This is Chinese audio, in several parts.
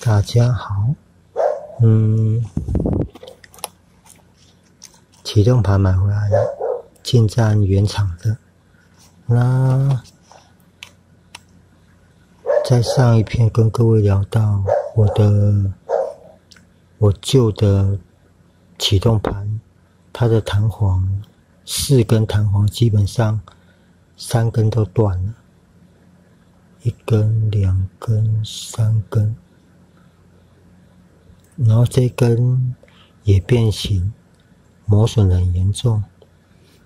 大家好，启动盘买回来了，进站原厂的。那在上一篇跟各位聊到我旧的启动盘，它的弹簧4根弹簧基本上3根都断了，1根、2根、3根。然后这根也变形，磨损得很严重。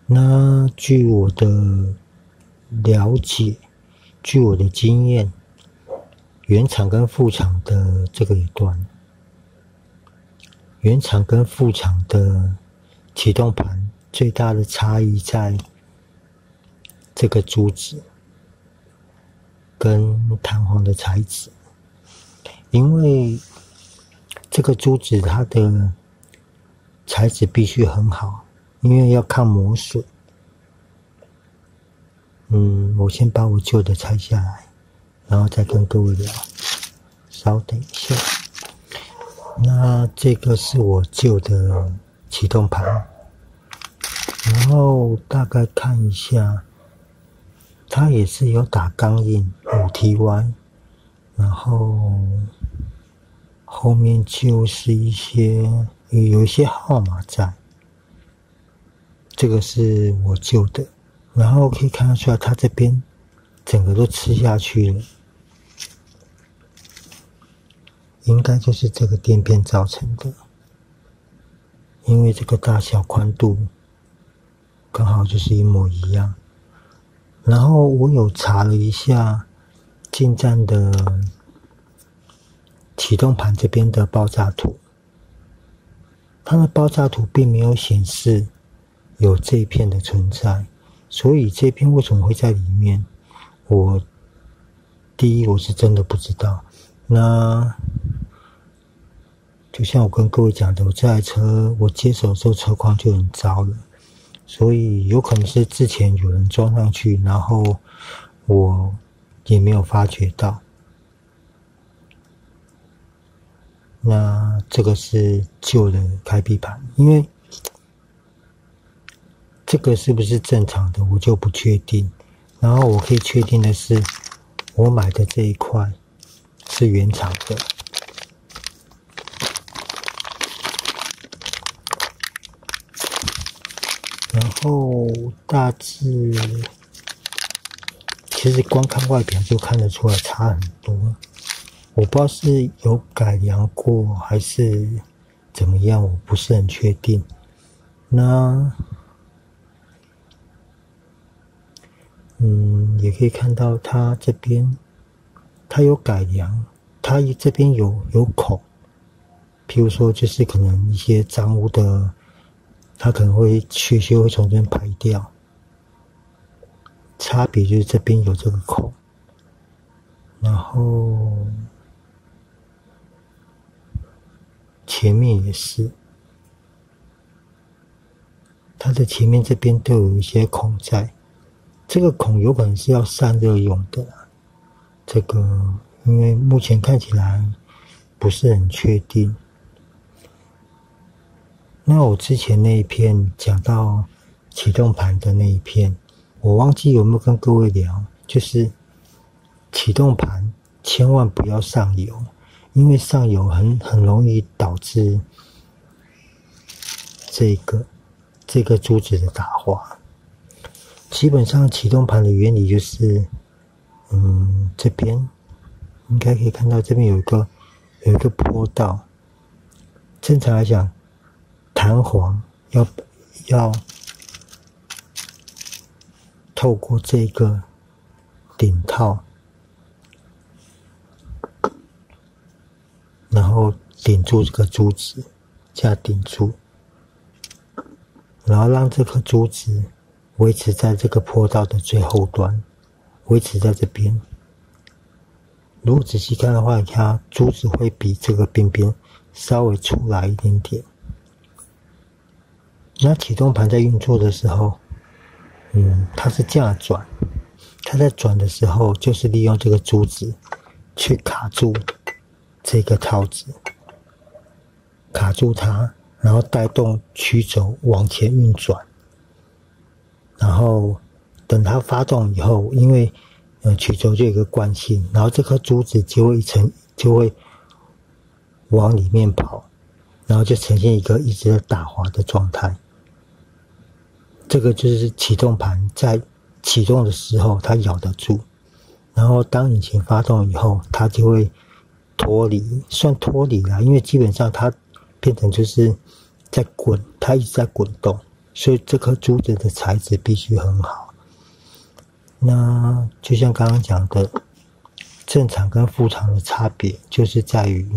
那据我的了解，据我的经验，原厂跟副厂的这个也断了。原厂跟副厂的启动盘最大的差异在这个珠子跟弹簧的材质，因为这个珠子它的材质必须很好，因为要抗磨损。我先把我旧的拆下来，然后再跟各位聊。稍等一下。那这个是我旧的启动盘，然后大概看一下，它也是有打钢印 5TY， 然后后面就是有一些号码在，这个是我旧的，然后可以看得出来，它这边整个都吃下去了，应该就是这个垫片造成的，因为这个大小宽度刚好就是一模一样。然后我有查了一下进站的启动盘这边的爆炸图，它的爆炸图并没有显示有这一片的存在，所以这片为什么会在里面，第一我是真的不知道。那就像我跟各位讲的，我这台车我接手之后车况就很糟了，所以有可能是之前有人装上去，然后我也没有发觉到。那这个是旧的开闭盘，因为这个是不是正常的我就不确定，然后我可以确定的是我买的这一块是原厂的。然后大致其实光看外表就看得出来差很多，我不知道是有改良过还是怎么样，我不是很确定。那也可以看到它这边它有改良，它这边有孔，譬如说就是可能一些脏污的，它可能会血会从这边排掉，差别就是这边有这个孔，然后前面也是，它的前面这边都有一些孔在，这个孔有可能是要散热用的啦，这个因为目前看起来不是很确定。那我之前那一篇讲到启动盘的那一篇，我忘记有没有跟各位聊，就是启动盘千万不要上油，因为上油很容易导致这个珠子的打滑。基本上启动盘的原理就是，这边应该可以看到这边有一个坡道，正常来讲弹簧要透过这个顶套，然后顶住这个珠子，加顶住，然后让这颗珠子维持在这个坡道的最后端，维持在这边。如果仔细看的话，你看珠子会比这个边边稍微出来一点点。那启动盘在运作的时候，它是这样转，它在转的时候就是利用这个珠子去卡住这个套子卡住它，然后带动曲轴往前运转，然后等它发动以后，因为曲轴就有一个惯性，然后这颗珠子就会往里面跑，然后就呈现一个一直在打滑的状态。这个就是启动盘在启动的时候它咬得住，然后当引擎发动以后，它就会脱离，算脱离啦，因为基本上它变成就是在滚，它一直在滚动，所以这颗珠子的材质必须很好。那就像刚刚讲的，正常跟副厂的差别就是在于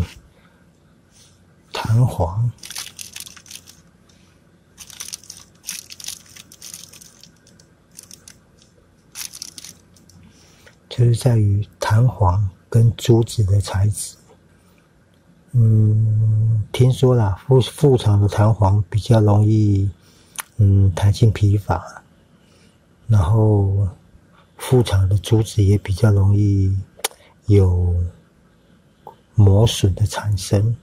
弹簧，就是在于弹簧跟珠子的材质。听说啦，副厂的弹簧比较容易弹性疲乏，然后副厂的珠子也比较容易有磨损的产生。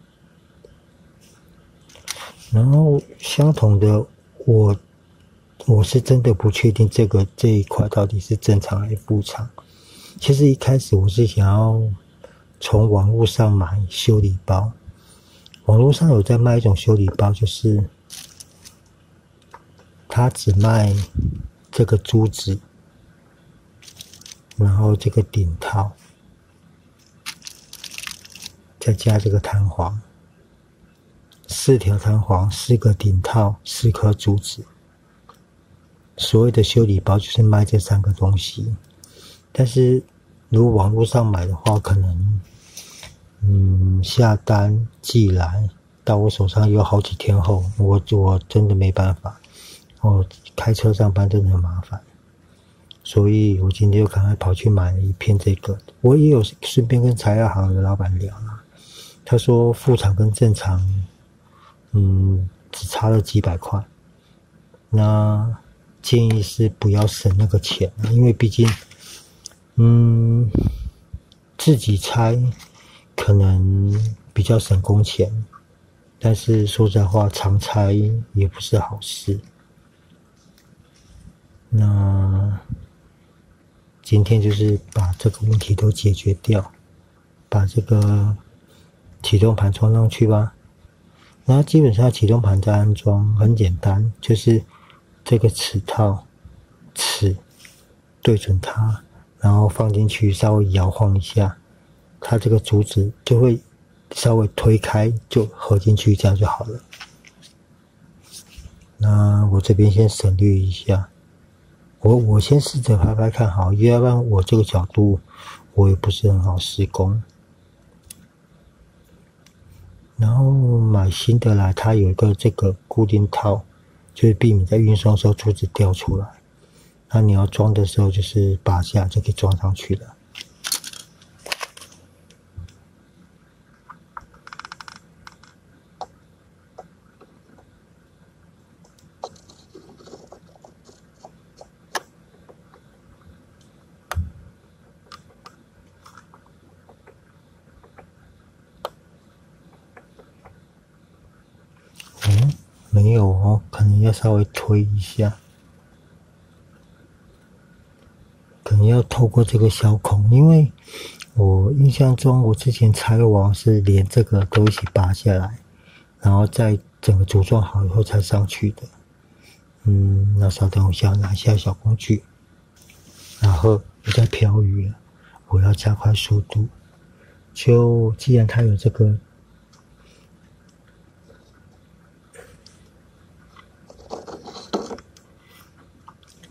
然后相同的，我是真的不确定这一块到底是正常还是副厂。其实一开始我是想要从网络上买修理包，网络上有在卖一种修理包，就是它只卖这个珠子，然后这个顶套，再加这个弹簧，4条弹簧，4个顶套，4颗珠子。所谓的修理包就是卖这3个东西，但是如果网络上买的话，可能下单寄来到我手上有好几天后，我真的没办法，我开车上班真的很麻烦，所以我今天就赶快跑去买了一片这个。我也有顺便跟材料行的老板聊了，他说副厂跟正厂只差了几百块，那建议是不要省那个钱，因为毕竟自己拆可能比较省工钱，但是说实在话，常拆也不是好事。那今天就是把这个问题都解决掉，把这个启动盘装上去吧。然后基本上启动盘在安装很简单，就是这个齿对准它，然后放进去稍微摇晃一下，它这个珠子就会稍微推开就合进去，这样就好了。那我这边先省略一下，我先试着拍拍看好，要不然我这个角度我也不是很好施工。然后买新的来，它有一个这个固定套，就是避免在运送的时候珠子掉出来。那你要装的时候，就是拔下就可以装上去了。没有哦，可能要稍微推一下，可能要透过这个小孔，因为我印象中我之前拆网是连这个都一起拔下来，然后再整个组装好以后才上去的。那稍等我一下，拿下小工具，然后又在飘雨了，我要加快速度。就既然它有这个。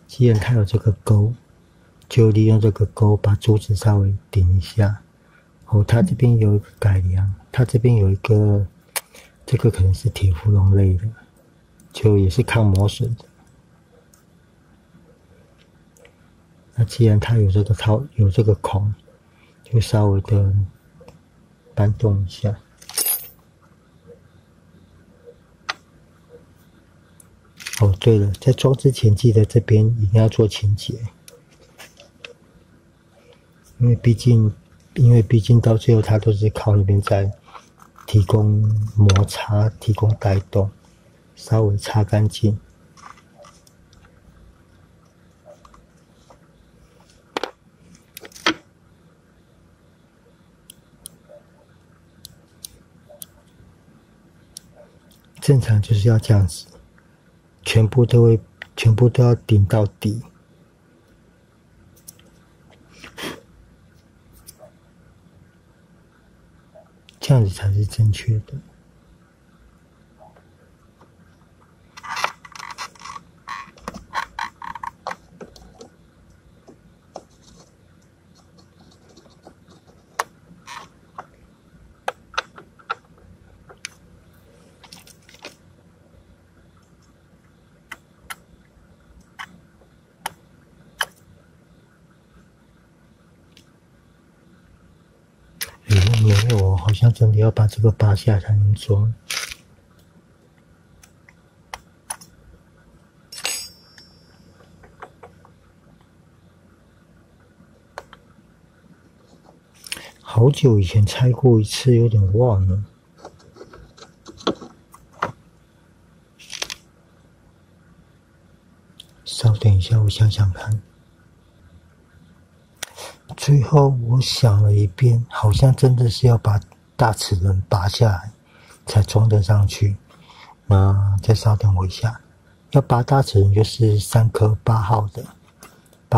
既然它有这个钩，就利用这个钩把珠子稍微顶一下。它这边有一个改良，它这边有一个，这个可能是铁氟龙类的，就也是抗磨损的。那既然它有这个有这个孔，就稍微的搬动一下。对了，在装之前记得这边一定要做清洁，因为毕竟因为毕竟到最后它都是靠那边在提供摩擦、提供带动，稍微擦干净。正常就是要这样子，全部都要顶到底，这样子才是正确的。没有，好像真的要把这个拔下才能装。好久以前拆过一次，有点忘了。稍等一下，我想想看。最后我想了一遍，好像真的是要把大齿轮拔下来，才装得上去。再稍等我一下，要拔大齿轮就是3颗8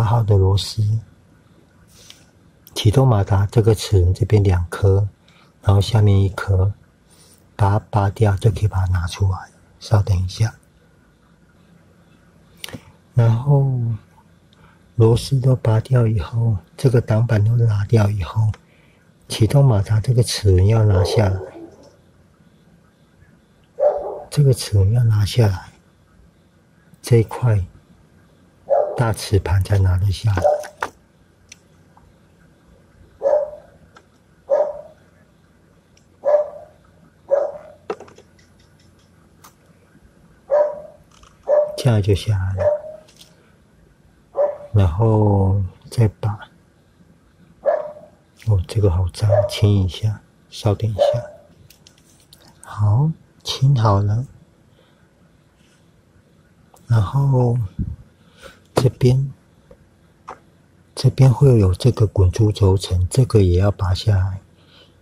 号的螺丝。启动马达这个齿轮这边2颗，然后下面1颗，把它拔掉就可以把它拿出来。稍等一下，然后螺丝都拔掉以后，这个挡板都拿掉以后，启动马达这个齿轮要拿下来，这个齿轮要拿下来，这一块大齿盘才拿得下来。这样就下来了，然后再把，这个好脏，清一下，稍等一下。好，清好了，然后这边会有这个滚珠轴承，这个也要拔下来，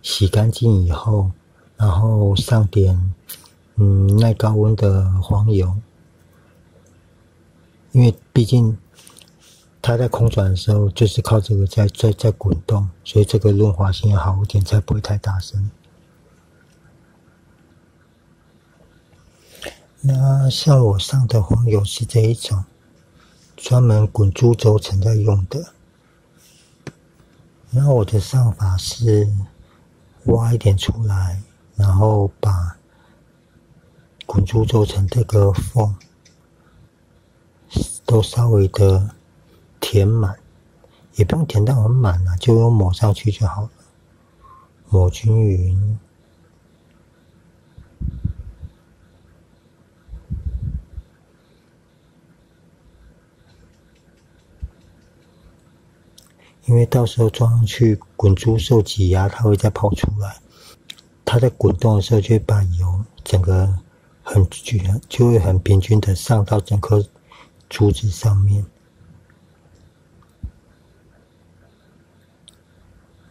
洗干净以后，然后上点耐高温的黄油。因为毕竟它在空转的时候就是靠这个在滚动，所以这个润滑性要好一点，才不会太大声。那像我上的黄油是这一种，专门滚珠轴承在用的。然后我的上法是挖一点出来，然后把滚珠轴承这个缝都稍微的填满，也不用填到很满了，就用抹上去就好了，抹均匀。因为到时候装上去，滚珠受挤压，它会再跑出来。它在滚动的时候，就会把油整个就会很平均的上到整颗珠子上面。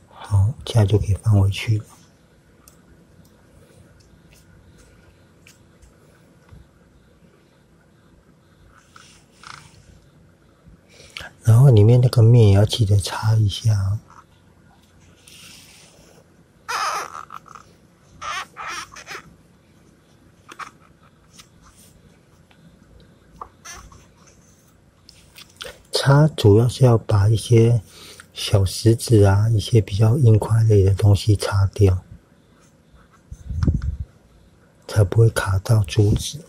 好，这样就可以放回去了。然后里面那个面也要记得擦一下。擦主要是要把一些小石子啊，一些比较硬块类的东西擦掉，才不会卡到珠子。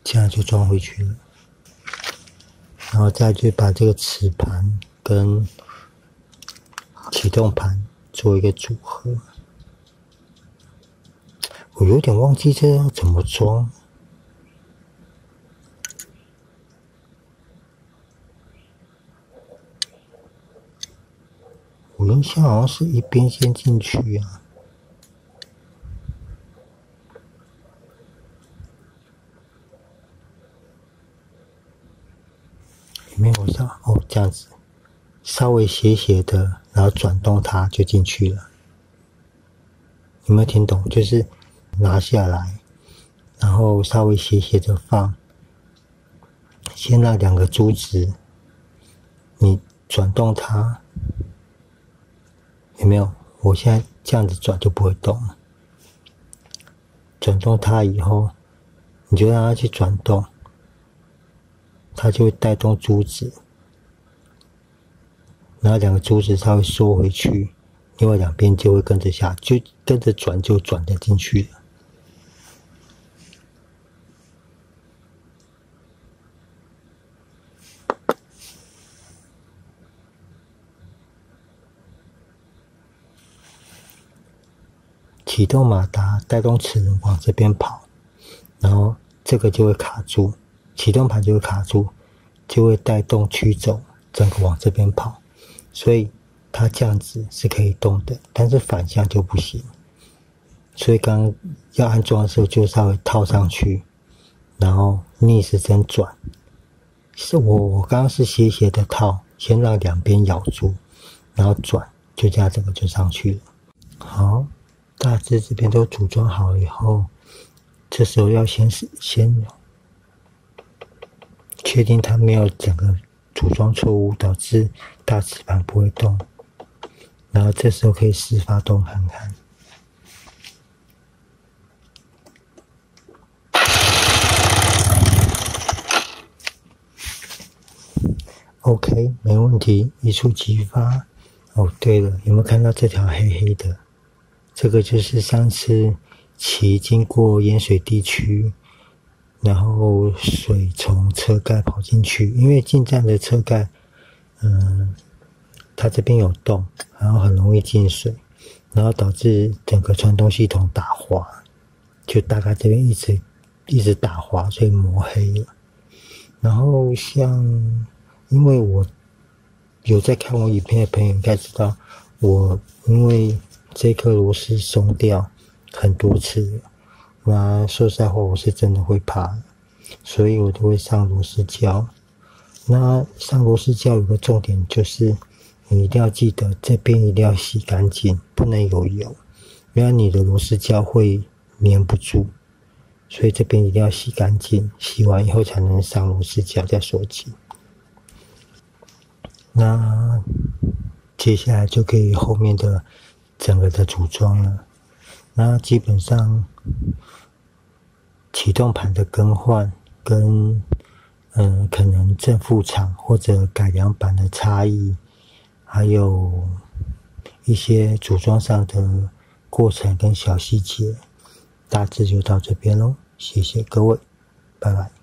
这样就装回去了，然后再去把这个齿盘跟启动盘做一个组合。我有点忘记这要怎么装。我印象好像是一边先进去啊。里面我上哦这样子，稍微斜斜的，然后转动它就进去了。有没有听懂？就是拿下来，然后稍微斜斜的放，先让2个珠子，你转动它，有没有？我现在这样子转就不会动了。转动它以后，你就让它去转动，它就会带动珠子，然后2个珠子稍微缩回去，另外2边就会跟着下，就跟着转就转得进去了。启动马达，带动齿轮往这边跑，然后这个就会卡住，启动盘就会卡住，就会带动驱走，整个往这边跑。所以它这样子是可以动的，但是反向就不行。所以刚刚要安装的时候就稍微套上去，然后逆时针转。是我刚刚是斜斜的套，先让2边咬住，然后转，就这样整个就上去了。好。大致这边都组装好以后，这时候要先确定它没有整个组装错误，导致大齿盘不会动。然后这时候可以试发动看看。OK， 没问题，一触即发。哦，对了，有没有看到这条黑黑的？这个就是上次骑经过淹水地区，然后水从车盖跑进去，因为进站的车盖，它这边有洞，然后很容易进水，然后导致整个传动系统打滑，就大概这边一直打滑，所以磨黑了。然后像，因为我有在看我影片的朋友应该知道，我因为这颗螺丝松掉很多次了，那说实在话我是真的会怕，所以我都会上螺丝胶。那上螺丝胶有个重点就是，你一定要记得这边一定要洗干净，不能有油，不然你的螺丝胶会粘不住。所以这边一定要洗干净，洗完以后才能上螺丝胶再锁紧。那接下来就可以后面的整个的组装了。那基本上启动盘的更换跟可能正负场或者改良版的差异，还有一些组装上的过程跟小细节，大致就到这边咯。谢谢各位，拜拜。